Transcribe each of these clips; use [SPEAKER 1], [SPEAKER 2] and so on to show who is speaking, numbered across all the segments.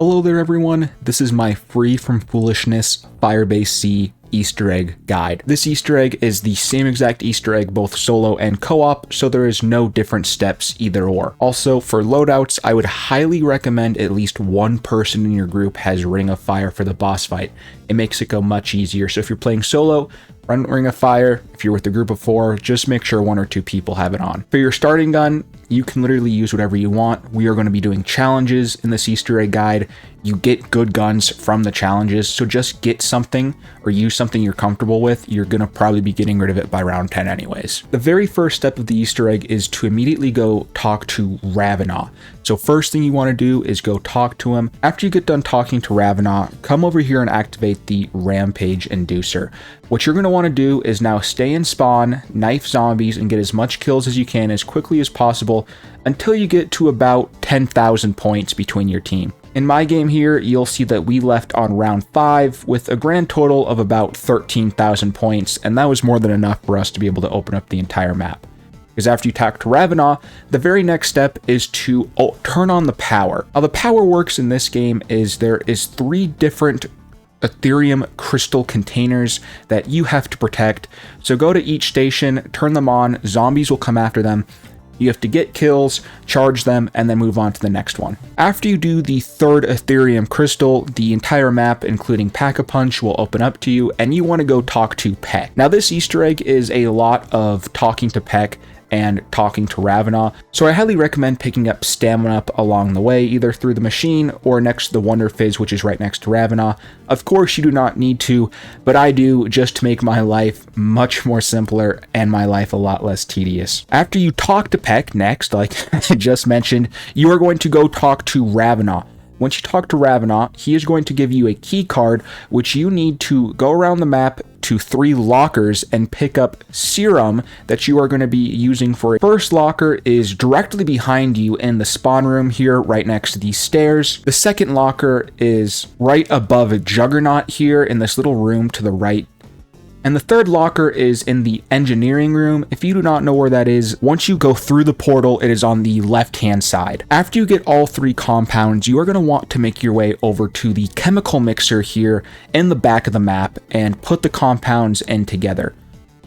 [SPEAKER 1] Hello there everyone, this is my free from foolishness Firebase Z Easter egg guide. This Easter egg is the same exact Easter egg both solo and co-op, so there is no different steps either or. Also, for loadouts, I would highly recommend at least one person in your group has Ring of Fire for the boss fight. It makes it go much easier, so if you're playing solo, run Ring of Fire. If you're with a group of 4, just make sure 1 or 2 people have it on. For your starting gun, you can literally use whatever you want. We are going to be doing challenges in this Easter egg guide. You get good guns from the challenges, so just get something or use something you're comfortable with. You're going to probably be getting rid of it by round 10 anyways. The very first step of the Easter egg is to immediately go talk to Ravenau. So first thing you want to do is go talk to him. After you get done talking to Ravenau, come over here and activate the Rampage Inducer. What you're going to want to do is now stay in spawn, knife zombies, and get as much kills as you can as quickly as possible until you get to about 10,000 points between your team. In my game here, you'll see that we left on round 5 with a grand total of about 13,000 points, and that was more than enough for us to be able to open up the entire map. Because after you talk to Ravenau, the very next step is to turn on the power. How the power works in this game is there is 3 different Ethereum crystal containers that you have to protect. So go to each station, turn them on, zombies will come after them. You have to get kills, charge them, and then move on to the next one. After you do the 3rd Ethereum crystal, the entire map, including Pack-a-Punch, will open up to you, and you want to go talk to Peck. Now, this Easter egg is a lot of talking to Peck and talking to Ravenau, so I highly recommend picking up stamina up along the way, either through the machine or next to the Wonder Fizz, which is right next to Ravenau. Of course, you do not need to, but I do, just to make my life much more simpler and my life a lot less tedious. After you talk to Peck next, like I just mentioned, you are going to go talk to Ravenau. Once you talk to Ravenau, he is going to give you a key card, which you need to go around the map to 3 lockers and pick up serum that you are going to be using for it. First locker is directly behind you in the spawn room here, right next to these stairs. The second locker is right above a juggernaut here in this little room to the right. And the 3rd locker is in the engineering room. If you do not know where that is, once you go through the portal, it is on the left-hand side. After you get all 3 compounds, you are going to want to make your way over to the chemical mixer here in the back of the map and put the compounds in together.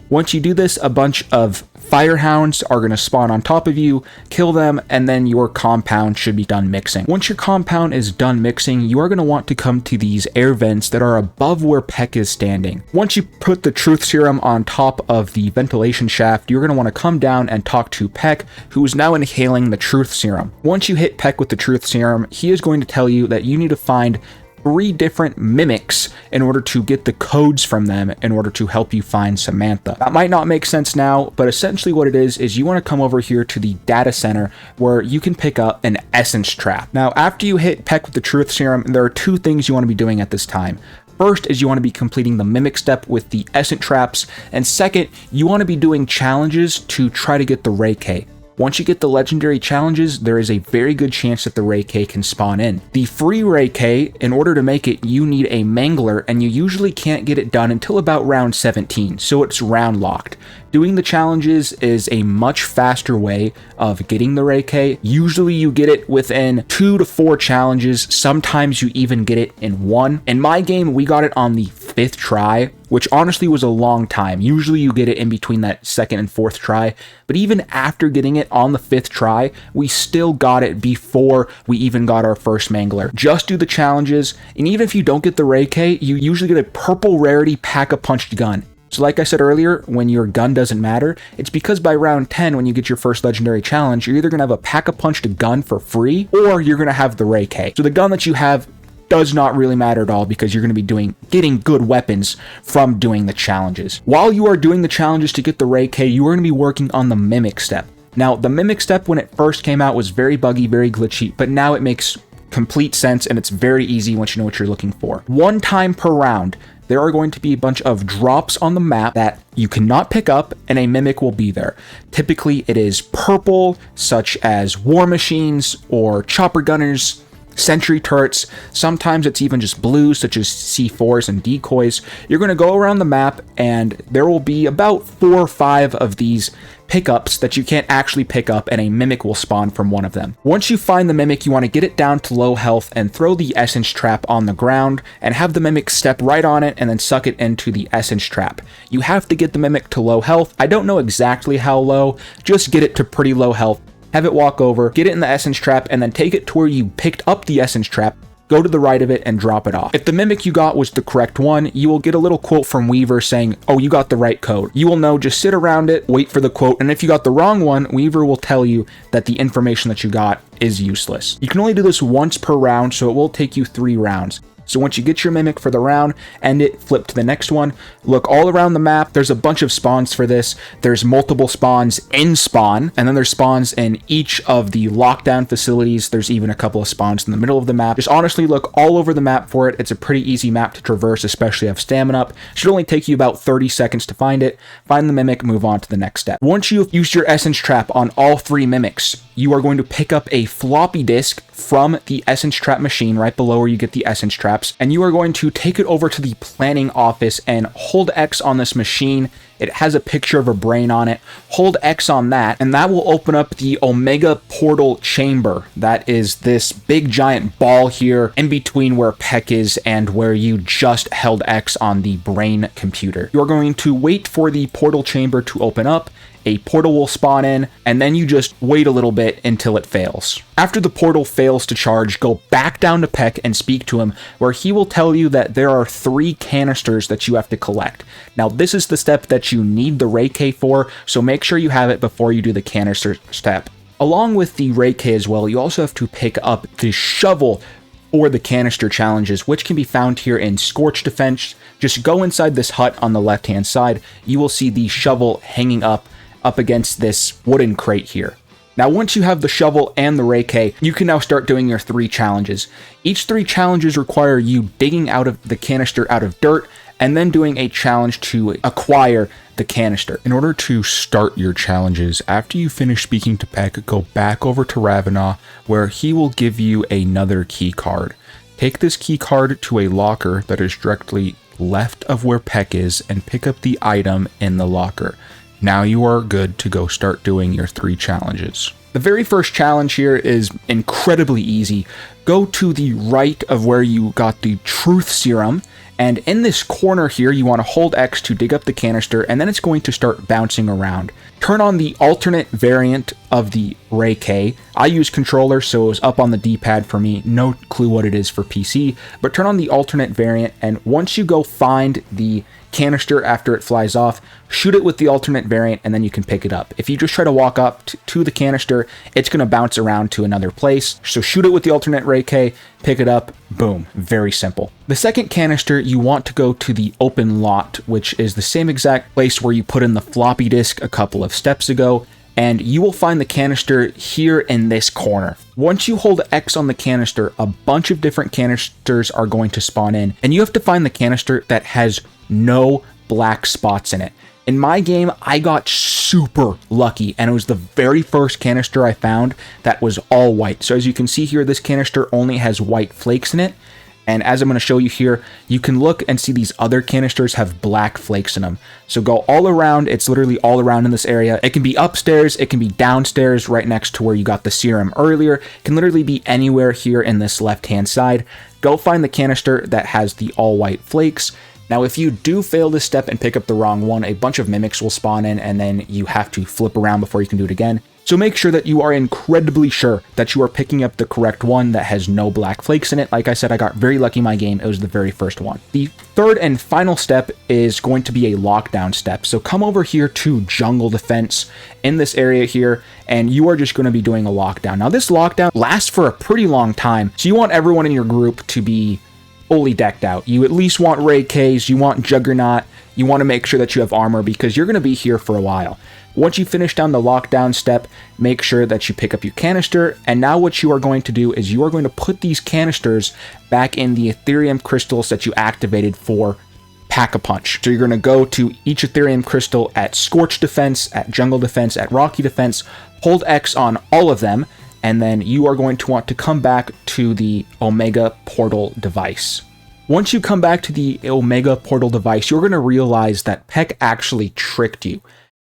[SPEAKER 1] Once you do this, a bunch of firehounds are going to spawn on top of you, kill them, and then your compound should be done mixing. Once your compound is done mixing, you are going to want to come to these air vents that are above where Peck is standing. Once you put the truth serum on top of the ventilation shaft, you're going to want to come down and talk to Peck, who is now inhaling the truth serum. Once you hit Peck with the truth serum, he is going to tell you that you need to find 3 different mimics in order to get the codes from them in order to help you find Samantha. That might not make sense now, but essentially what it is you want to come over here to the data center where you can pick up an essence trap. Now, after you hit Peck with the truth serum, there are 2 things you want to be doing at this time. First is you want to be completing the mimic step with the essence traps, and second, you want to be doing challenges to try to get the Ray K. Once you get the legendary challenges, there is a very good chance that the Ray K can spawn in. The free Ray K, in order to make it, you need a mangler, and you usually can't get it done until about round 17, so it's round locked. Doing the challenges is a much faster way of getting the Ray K. Usually you get it within 2 to 4 challenges, sometimes you even get it in 1. In my game, we got it on the 5th try, which honestly was a long time. Usually you get it in between that 2nd and 4th try, but even after getting it on the 5th try, we still got it before we even got our first mangler. Just do the challenges, and even if you don't get the Ray K, you usually get a purple rarity Pack-a-Punched gun. So like I said earlier, when your gun doesn't matter, it's because by round 10, when you get your first legendary challenge, you're either going to have a Pack-a-Punched gun for free, or you're going to have the Ray K. So the gun that you have does not really matter at all because you're going to be getting good weapons from doing the challenges. While you are doing the challenges to get the Ray K, you are going to be working on the Mimic step. Now, the Mimic step when it first came out was very buggy, very glitchy, but now it makes complete sense and it's very easy once you know what you're looking for. 1 time per round, there are going to be a bunch of drops on the map that you cannot pick up, and a mimic will be there. Typically, it is purple, such as war machines or chopper gunners, sentry turrets, sometimes it's even just blues such as C4s and decoys. You're going to go around the map and there will be about 4 or 5 of these pickups that you can't actually pick up, and a mimic will spawn from one of them. Once you find the mimic, you want to get it down to low health and throw the essence trap on the ground and have the mimic step right on it and then suck it into the essence trap. You have to get the mimic to low health. I don't know exactly how low, just get it to pretty low health. Have it walk over, get it in the essence trap, and then take it to where you picked up the essence trap, go to the right of it, and drop it off. If the mimic you got was the correct one, you will get a little quote from Weaver saying, oh, you got the right code. You will know, just sit around it, wait for the quote, and if you got the wrong one, Weaver will tell you that the information that you got is useless. You can only do this once per round, so it will take you 3 rounds. So once you get your mimic for the round, end it, flip to the next one, look all around the map. There's a bunch of spawns for this. There's multiple spawns in spawn, and then there's spawns in each of the lockdown facilities. There's even a couple of spawns in the middle of the map. Just honestly look all over the map for it. It's a pretty easy map to traverse, especially if you have stamina up. Should only take you about 30 seconds to find it. Find the mimic, move on to the next step. Once you've used your essence trap on all 3 mimics, you are going to pick up a floppy disk from the essence trap machine right below where you get the essence traps, and you are going to take it over to the planning office and hold X on this machine. It has a picture of a brain on it. Hold X on that, and that will open up the Omega Portal Chamber. That is this big giant ball here in between where Peck is and where you just held X on the brain computer. You're going to wait for the portal chamber to open up. A portal will spawn in, and then you just wait a little bit until it fails. After the portal fails to charge, go back down to Peck and speak to him, where he will tell you that there are 3 canisters that you have to collect. Now, this is the step that you need the Ray K for, so make sure you have it before you do the canister step. Along with the Ray K as well, you also have to pick up the shovel or the canister challenges, which can be found here in Scorch Defense. Just go inside this hut on the left-hand side. You will see the shovel hanging up against this wooden crate here. Now, once you have the shovel and the Ray K, you can now start doing your 3 challenges. Each 3 challenges require you digging out of the canister out of dirt and then doing a challenge to acquire the canister. In order to start your challenges, after you finish speaking to Peck, go back over to Ravenna, where he will give you another key card. Take this key card to a locker that is directly left of where Peck is and pick up the item in the locker. Now you are good to go start doing your 3 challenges. The very first challenge here is incredibly easy. Go to the right of where you got the truth serum, and in this corner here, you want to hold X to dig up the canister, and then it's going to start bouncing around. Turn on the alternate variant of the Ray K. I use controller, so it was up on the D-pad for me. No clue what it is for PC, but turn on the alternate variant, and once you go find the canister after it flies off, shoot it with the alternate variant, and then you can pick it up. If you just try to walk up to the canister, it's going to bounce around to another place. So shoot it with the alternate Ray K, pick it up, boom. Very simple. The second canister, you want to go to the open lot, which is the same exact place where you put in the floppy disk a couple of steps ago, and you will find the canister here in this corner. Once you hold X on the canister, a bunch of different canisters are going to spawn in, and you have to find the canister that has no black spots in it. In my game, I got super lucky, and it was the very first canister I found that was all white. So as you can see here, this canister only has white flakes in it. And as I'm going to show you here, you can look and see these other canisters have black flakes in them. So go all around. It's literally all around in this area. It can be upstairs. It can be downstairs right next to where you got the serum earlier. It can literally be anywhere here in this left-hand side. Go find the canister that has the all white flakes. Now, if you do fail this step and pick up the wrong one, a bunch of mimics will spawn in, and then you have to flip around before you can do it again. So make sure that you are incredibly sure that you are picking up the correct one that has no black flakes in it. Like I said, I got very lucky in my game. It was the very first one. The third and final step is going to be a lockdown step. So come over here to jungle defense in this area here, and you are just going to be doing a lockdown. Now, this lockdown lasts for a pretty long time, so you want everyone in your group to be fully decked out. You at least want Ray Ks, you want Juggernaut, you want to make sure that you have armor because you're going to be here for a while. Once you finish down the lockdown step, make sure that you pick up your canister, and now what you are going to do is you are going to put these canisters back in the Ethereum crystals that you activated for Pack-a-Punch. So you're going to go to each Ethereum crystal at Scorch Defense, at Jungle Defense, at Rocky Defense, hold X on all of them, and then you are going to want to come back to the Omega portal device. Once you come back to the Omega portal device, you're going to realize that Peck actually tricked you.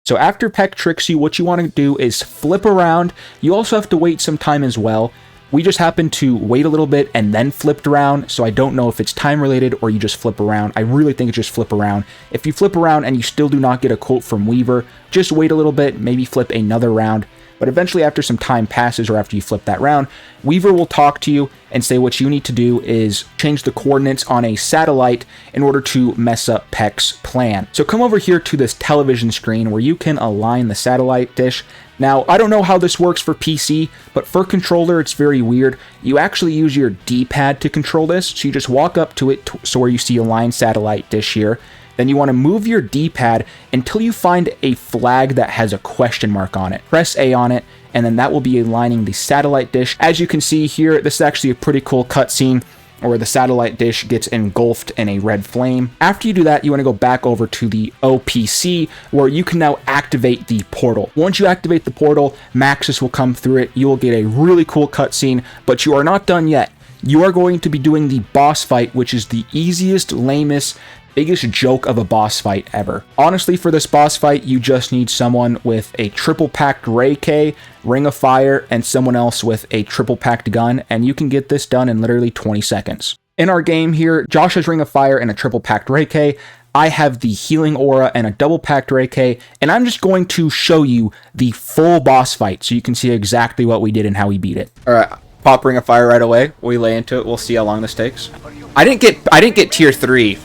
[SPEAKER 1] So after Peck tricks you, what you want to do is flip around. You also have to wait some time as well. We just happened to wait a little bit and then flipped around, so I don't know if it's time related or you just flip around. I really think it's just flip around. If you flip around and you still do not get a quote from Weaver, just wait a little bit, maybe flip another round. But eventually, after some time passes or after you flip that round, Weaver will talk to you and say what you need to do is change the coordinates on a satellite in order to mess up Peck's plan. So come over here to this television screen where you can align the satellite dish. Now, I don't know how this works for PC, but for controller, it's very weird. You actually use your D-pad to control this, so you just walk up to it, so where you see align satellite dish here. Then you want to move your D-pad until you find a flag that has a question mark on it. Press A on it, and then that will be aligning the satellite dish. As you can see here, this is actually a pretty cool cutscene where the satellite dish gets engulfed in a red flame. After you do that, you want to go back over to the OPC, where you can now activate the portal. Once you activate the portal, Maxis will come through it. You will get a really cool cutscene, but you are not done yet. You are going to be doing the boss fight, which is the easiest, lamest, biggest joke of a boss fight ever. Honestly, for this boss fight, you just need someone with a triple packed Ray K, Ring of Fire, and someone else with a triple packed gun, and you can get this done in literally 20 seconds. In our game here, Josh has Ring of Fire and a triple packed Ray K. I have the Healing Aura and a double packed Ray K, and I'm just going to show you the full boss fight so you can see exactly what we did and how we beat it. Alright, pop Ring of Fire right away. We lay into it, we'll see how long this takes. I didn't get tier 3.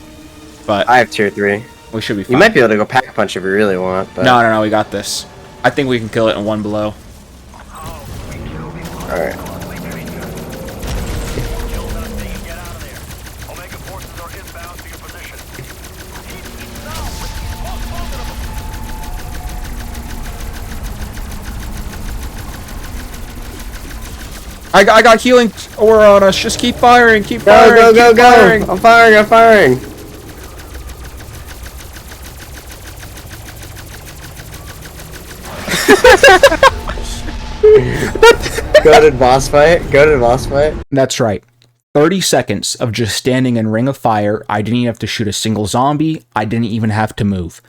[SPEAKER 1] But
[SPEAKER 2] I have tier 3.
[SPEAKER 1] We should be fine.
[SPEAKER 2] You might be able to go pack punch if you really want. But...
[SPEAKER 1] No, we got this. I think we can kill it in one blow.
[SPEAKER 2] Alright.
[SPEAKER 1] I got healing aura on us. Just keep firing. Keep firing.
[SPEAKER 2] Go. I'm firing. Go to boss fight.
[SPEAKER 1] That's right. 30 seconds of just standing in Ring of Fire. I didn't even have to shoot a single zombie. I didn't even have to move.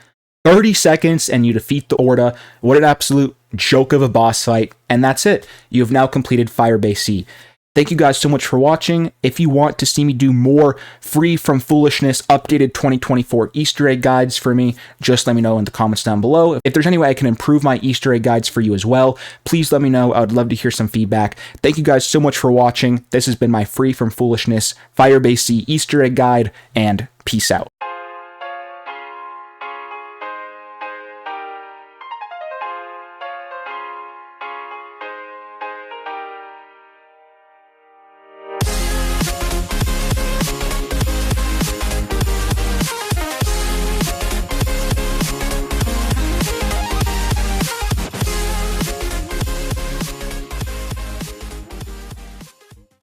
[SPEAKER 1] 30 seconds and you defeat the Orda. What an absolute joke of a boss fight. And that's it. You have now completed Firebase Z. Thank you guys so much for watching. If you want to see me do more free from foolishness updated 2024 Easter egg guides for me, just let me know in the comments down below. If there's any way I can improve my Easter egg guides for you as well, please let me know. I would love to hear some feedback. Thank you guys so much for watching. This has been my free from foolishness Firebase Z Easter egg guide, and peace out.